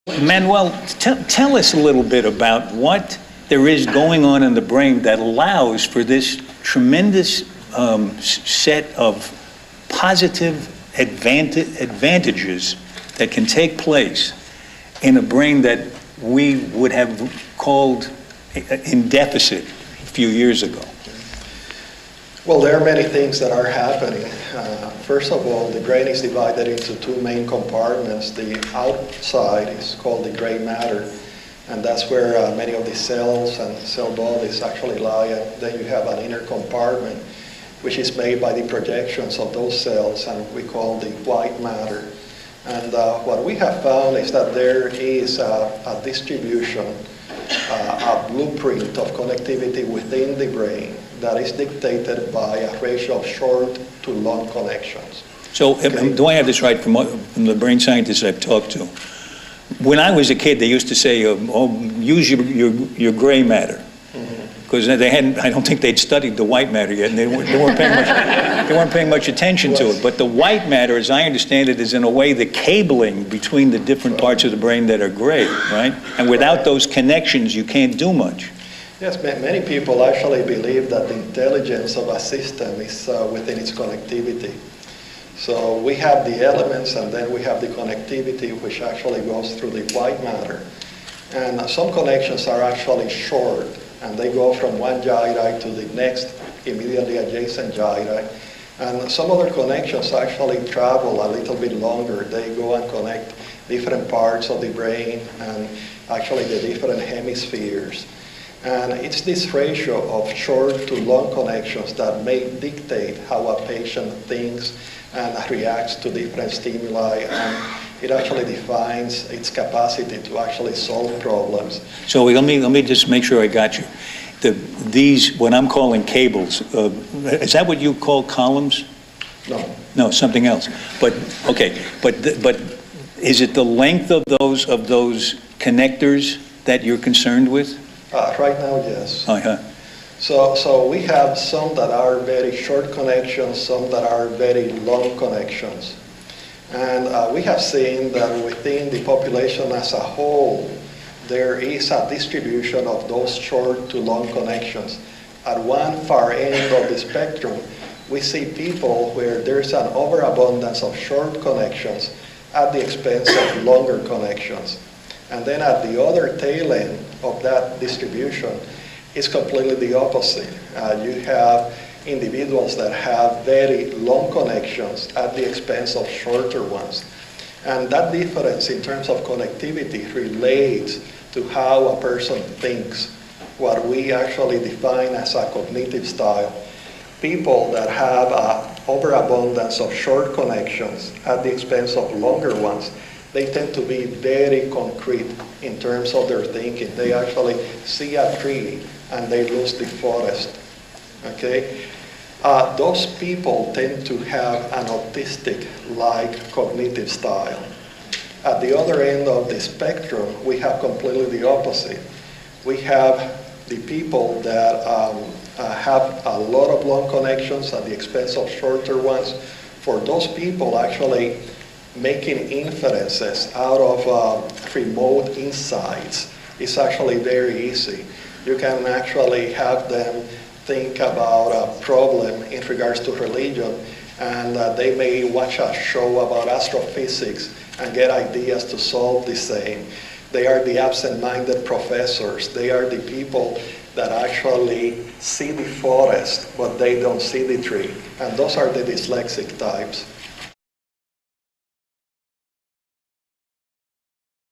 Manuel, tell us a little bit about what there is going on in the brain that allows for this tremendous set of positive advantages that can take place in a brain that we would have called in deficit a few years ago. Well, there are many things that are happening. First of all, the brain is divided into two main compartments. The outside is called the gray matter, and that's where many of the cells and cell bodies actually lie. And then you have an inner compartment, which is made by the projections of those cells, and we call the white matter. And what we have found is that there is a distribution, a blueprint of connectivity within the brain that is dictated by a ratio of short to long connections. So, okay. Do I have this right from the brain scientists I've talked to? When I was a kid, they used to say, use your gray matter. Because they hadn't, I don't think they'd studied the white matter yet, and they weren't paying much attention to it. But the white matter, as I understand it, is in a way the cabling between the different parts of the brain that are gray, right? And without those connections, you can't do much. Yes, many people actually believe that the intelligence of a system is within its connectivity. So we have the elements, and then we have the connectivity, which actually goes through the white matter. And some connections are actually short, and they go from one gyri to the next immediately adjacent gyri. And some other connections actually travel a little bit longer. They go and connect different parts of the brain and actually the different hemispheres. And it's this ratio of short to long connections that may dictate how a patient thinks and reacts to different stimuli, and it actually defines its capacity to actually solve problems. So let me just make sure I got you. These, what I'm calling cables, is that what you call columns? No. No, something else. But okay, but is it the length of those connectors that you're concerned with? Right now, yes. Uh-huh. So we have some that are very short connections, some that are very long connections. And we have seen that within the population as a whole, there is a distribution of those short to long connections. At one far end of the spectrum, we see people where there's an overabundance of short connections at the expense of longer connections. And then at the other tail end of that distribution, it's completely the opposite. You have individuals that have very long connections at the expense of shorter ones. And that difference in terms of connectivity relates to how a person thinks, what we actually define as a cognitive style. People that have an overabundance of short connections at the expense of longer ones, they tend to be very concrete in terms of their thinking. They actually see a tree and they lose the forest, okay? Those people tend to have an autistic-like cognitive style. At the other end of the spectrum, we have completely the opposite. We have the people that have a lot of long connections at the expense of shorter ones. For those people, actually making inferences out of remote insights is actually very easy. You can actually have them think about a problem in regards to religion, and they may watch a show about astrophysics and get ideas to solve the same. They are the absent-minded professors. They are the people that actually see the forest, but they don't see the tree. And those are the dyslexic types.